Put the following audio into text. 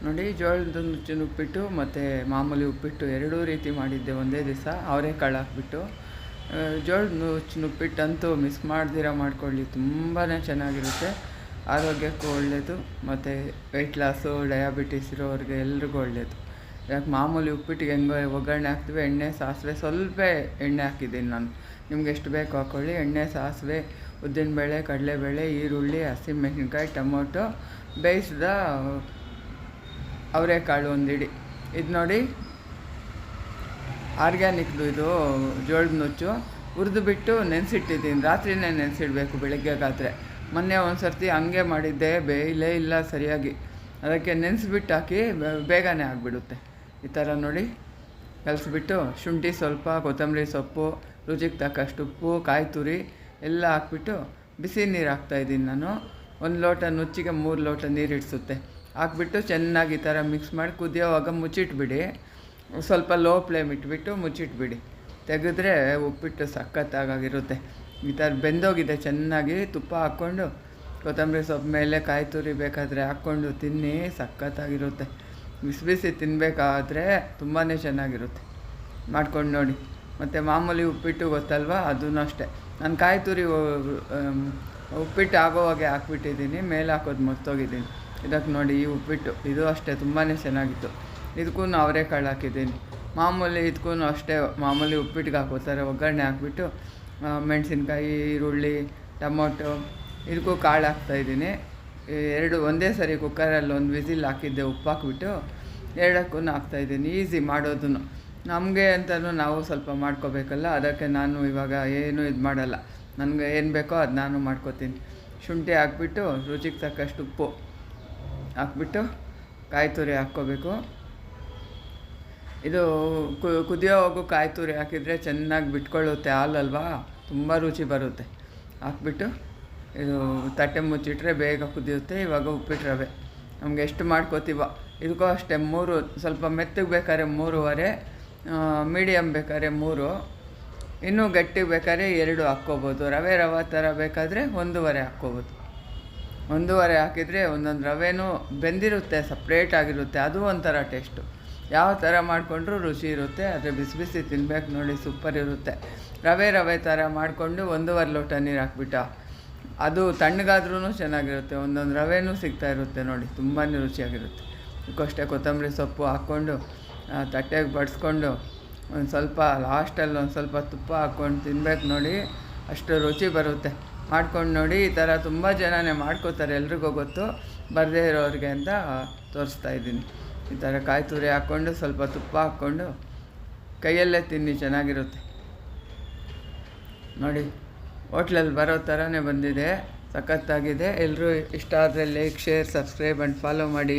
ನೋಡಿ ಜೋಳದ ನುಚ್ಚಿನ ಉಪ್ಪಿಟ್ಟು ಮತ್ತು ಮಾಮೂಲಿ ಉಪ್ಪಿಟ್ಟು ಎರಡೂ ರೀತಿ ಮಾಡಿದ್ದೆ ಒಂದೇ ದಿವಸ. ಅವರೆಕಾಳು ಹಾಕ್ಬಿಟ್ಟು ಜೋಳದ ನುಚ್ಚಿನ ಉಪ್ಪಿಟ್ಟಂತೂ ಮಿಸ್ ಮಾಡ್ದಿರ ಮಾಡ್ಕೊಳ್ಳಿ, ತುಂಬಾ ಚೆನ್ನಾಗಿರುತ್ತೆ. ಆರೋಗ್ಯಕ್ಕೂ ಒಳ್ಳೆಯದು ಮತ್ತು ವೆಯ್ಟ್ ಲಾಸು, ಡಯಾಬಿಟಿಸ್ ಇರೋರಿಗೆ ಎಲ್ರಿಗೂ ಒಳ್ಳೆಯದು. ಯಾಕೆ ಮಾಮೂಲಿ ಉಪ್ಪಿಟ್ಟಿಗೆ ಹೆಂಗೆ ಒಗ್ಗರಣೆ ಹಾಕ್ತೀವಿ, ಎಣ್ಣೆ ಸಾಸಿವೆ ಸ್ವಲ್ಪ ಎಣ್ಣೆ ಹಾಕಿದ್ದೀನಿ ನಾನು. ನಿಮ್ಗೆ ಎಷ್ಟು ಬೇಕು ಹಾಕ್ಕೊಳ್ಳಿ. ಎಣ್ಣೆ ಸಾಸಿವೆ, ಉದ್ದಿನಬೇಳೆ, ಕಡಲೆಬೇಳೆ, ಈರುಳ್ಳಿ, ಹಸಿಮೆಣಸಿನ್ಕಾಯಿ, ಟೊಮೊಟೊ, ಬೇಯಿಸಿದ ಅವರೆಕಾಳು ಒಂದಿಡಿ. ಇದು ನೋಡಿ ಆರ್ಗ್ಯಾನಿಕ್ದು, ಇದು ಜೋಳದ ನುಚ್ಚು. ಹುರಿದುಬಿಟ್ಟು ನೆನೆಸಿಟ್ಟಿದ್ದೀನಿ, ರಾತ್ರಿನೇ ನೆನೆಸಿಡಬೇಕು ಬೆಳಗ್ಗೆಗಾದರೆ. ಮೊನ್ನೆ ಒಂದು ಸರ್ತಿ ಹಂಗೆ ಮಾಡಿದ್ದೆ, ಬೇಯಲೇ ಇಲ್ಲ ಸರಿಯಾಗಿ. ಅದಕ್ಕೆ ನೆನೆಸ್ಬಿಟ್ಟು ಹಾಕಿ ಬೇಗನೆ ಆಗಿಬಿಡುತ್ತೆ. ಈ ಥರ ನೋಡಿ ಕಲಿಸ್ಬಿಟ್ಟು ಶುಂಠಿ ಸ್ವಲ್ಪ, ಕೊತ್ತಂಬರಿ ಸೊಪ್ಪು, ರುಚಿಗೆ ತಕ್ಕಷ್ಟು ಉಪ್ಪು, ಕಾಯಿ ತುರಿ ಎಲ್ಲ ಹಾಕ್ಬಿಟ್ಟು ಬಿಸಿ ನೀರು ಹಾಕ್ತಾಯಿದ್ದೀನಿ ನಾನು. 1 ಲೋಟ ನುಚ್ಚಿಗೆ 3 ಲೋಟ ನೀರು ಇಡಿಸುತ್ತೆ. ಹಾಕ್ಬಿಟ್ಟು ಚೆನ್ನಾಗಿ ಈ ಥರ ಮಿಕ್ಸ್ ಮಾಡಿ ಕುದಿಯೋವಾಗ ಮುಚ್ಚಿಟ್ಬಿಡಿ. ಸ್ವಲ್ಪ ಲೋ ಫ್ಲೇಮ್ ಇಟ್ಬಿಟ್ಟು ಮುಚ್ಚಿಟ್ಬಿಡಿ. ತೆಗೆದ್ರೆ ಉಪ್ಪಿಟ್ಟು ಸಖತ್ತಾಗಿರುತ್ತೆ. ಈ ಥರ ಬೆಂದೋಗಿದೆ ಚೆನ್ನಾಗಿ. ತುಪ್ಪ ಹಾಕ್ಕೊಂಡು ಕೊತ್ತಂಬರಿ ಸೊಪ್ಪು ಮೇಲೆ ಕಾಯಿ ತುರಿ ಬೇಕಾದರೆ ಹಾಕ್ಕೊಂಡು ತಿನ್ನಿ, ಸಖತ್ತಾಗಿರುತ್ತೆ. ಬಿಸಿ ಬಿಸಿ ತಿನ್ನಬೇಕಾದ್ರೆ ತುಂಬಾ ಚೆನ್ನಾಗಿರುತ್ತೆ. ಮಾಡ್ಕೊಂಡು ನೋಡಿ. ಮತ್ತು ಮಾಮೂಲಿ ಉಪ್ಪಿಟ್ಟು ಗೊತ್ತಲ್ವ, ಅದೂ ಅಷ್ಟೇ. ನಾನು ಕಾಯಿ ತುರಿ ಉಪ್ಪಿಟ್ಟು ಆಗೋವಾಗೆ ಹಾಕ್ಬಿಟ್ಟಿದ್ದೀನಿ, ಮೇಲೆ ಹಾಕೋದು ಮರ್ತೋಗಿದ್ದೀನಿ. ಇದಕ್ಕೆ ನೋಡಿ ಈ ಉಪ್ಪಿಟ್ಟು, ಇದು ಅಷ್ಟೇ ತುಂಬಾ ಚೆನ್ನಾಗಿತ್ತು. ಇದಕ್ಕೂ ಅವರೆಕಾಳು ಹಾಕಿದ್ದೀನಿ. ಮಾಮೂಲಿ ಇದಕ್ಕೂ ಅಷ್ಟೇ, ಮಾಮೂಲಿ ಉಪ್ಪಿಟ್ಟಿಗೆ ಹಾಕೋತಾರೆ ಒಗ್ಗರಣೆ ಹಾಕ್ಬಿಟ್ಟು ಮೆಣಸಿನ್ಕಾಯಿ, ಈರುಳ್ಳಿ, ಟೊಮೊಟೊ, ಇದಕ್ಕೂ ಕಾಳು ಹಾಕ್ತಾಯಿದ್ದೀನಿ. ಒಂದೇ ಸರಿ ಕುಕ್ಕರಲ್ಲಿ 1 ವಿಸಿಲ್ ಹಾಕಿದ್ದೆ, ಉಪ್ಪು ಹಾಕ್ಬಿಟ್ಟು ಎರಡಕ್ಕೂ ಹಾಕ್ತಾಯಿದ್ದೀನಿ. ಈಸಿ ಮಾಡೋದು ನಮಗೆ ಅಂತಲೂ ನಾವು ಸ್ವಲ್ಪ ಮಾಡ್ಕೋಬೇಕಲ್ಲ, ಅದಕ್ಕೆ ನಾನು ಇವಾಗ ಏನೂ ಇದು ಮಾಡಲ್ಲ. ನನಗೆ ಏನು ಬೇಕೋ ಅದು ನಾನು ಮಾಡ್ಕೋತೀನಿ. ಶುಂಠಿ ಹಾಕ್ಬಿಟ್ಟು ರುಚಿಗೆ ತಕ್ಕಷ್ಟು ಉಪ್ಪು ಹಾಕ್ಬಿಟ್ಟು ಕಾಯಿ ತುರಿ ಹಾಕ್ಕೋಬೇಕು. ಇದು ಕುದಿಯೋವಾಗೂ ಕಾಯಿ ತುರಿ ಹಾಕಿದರೆ ಚೆನ್ನಾಗಿ ಬಿಟ್ಕೊಳ್ಳುತ್ತೆ ಹಾಲಲ್ವಾ, ತುಂಬ ರುಚಿ ಬರುತ್ತೆ. ಹಾಕ್ಬಿಟ್ಟು ಇದು ತಟ್ಟೆ ಮುಚ್ಚಿಟ್ರೆ ಬೇಗ ಕುದಿಯುತ್ತೆ. ಇವಾಗ ಉಪ್ಪಿಟ್ಟು ರವೆ ನಮ್ಗೆ ಎಷ್ಟು ಮಾಡ್ಕೋತೀವೋ ಇದಕ್ಕೂ ಅಷ್ಟೇ 3, ಸ್ವಲ್ಪ ಮೆತ್ತಗೆ ಬೇಕಾದ್ರೆ 3.5, ಮೀಡಿಯಮ್ ಬೇಕಾದ್ರೆ 3, ಇನ್ನೂ ಗಟ್ಟಿಗೆ ಬೇಕಾದ್ರೆ 2 ಹಾಕ್ಕೋಬೋದು. ರವೆ ಥರ ಬೇಕಾದರೆ 1.5 ಹಾಕ್ಕೋಬೋದು. 1.5 ಹಾಕಿದರೆ ಒಂದೊಂದು ರವೆನೂ ಬೆಂದಿರುತ್ತೆ, ಸಪ್ರೇಟಾಗಿರುತ್ತೆ. ಅದು ಒಂಥರ ಟೇಸ್ಟು. ಯಾವ ಥರ ಮಾಡಿಕೊಂಡ್ರೂ ರುಚಿ ಇರುತ್ತೆ. ಆದರೆ ಬಿಸಿ ಬಿಸಿ ತಿನ್ಬೇಕು ನೋಡಿ, ಸೂಪರ್ ಇರುತ್ತೆ. ರವೆ ಥರ ಮಾಡಿಕೊಂಡು 1.5 ಲೋಟ ನೀರು ಹಾಕ್ಬಿಟ್ಟು ಅದು ತಣ್ಣಗಾದ್ರೂ ಚೆನ್ನಾಗಿರುತ್ತೆ. ಒಂದೊಂದು ರವೆನೂ ಸಿಗ್ತಾ ಇರುತ್ತೆ ನೋಡಿ, ತುಂಬಾ ರುಚಿಯಾಗಿರುತ್ತೆ. ಇದಕ್ಕಷ್ಟೇ ಕೊತ್ತಂಬರಿ ಸೊಪ್ಪು ಹಾಕ್ಕೊಂಡು ತಟ್ಟೆಗೆ ಬಡಿಸ್ಕೊಂಡು ಒಂದು ಸ್ವಲ್ಪ ಲಾಸ್ಟಲ್ಲಿ ಒಂದು ಸ್ವಲ್ಪ ತುಪ್ಪ ಹಾಕ್ಕೊಂಡು ತಿನ್ಬೇಕು ನೋಡಿ, ಅಷ್ಟು ರುಚಿ ಬರುತ್ತೆ. ಮಾಡ್ಕೊಂಡು ನೋಡಿ. ಈ ಥರ ತುಂಬ ಜನನೇ ಮಾಡ್ಕೋತಾರೆ, ಎಲ್ರಿಗೂ ಗೊತ್ತು, ಬರದೇ ಇರೋರಿಗೆ ಅಂತ ತೋರಿಸ್ತಾ ಇದ್ದೀನಿ. ಈ ಥರ ಕಾಯಿ ತುರಿ ಹಾಕ್ಕೊಂಡು ಸ್ವಲ್ಪ ತುಪ್ಪ ಹಾಕ್ಕೊಂಡು ಕೈಯಲ್ಲೇ ತಿನ್ನಿ, ಚೆನ್ನಾಗಿರುತ್ತೆ ನೋಡಿ. ಹೋಟ್ಲಲ್ಲಿ ಬರೋ ಥರನೇ ಬಂದಿದೆ, ಸಖತ್ತಾಗಿದೆ. ಎಲ್ಲರೂ ಇಷ್ಟ ಆದರೆ like, share, subscribe and follow ಮಾಡಿ.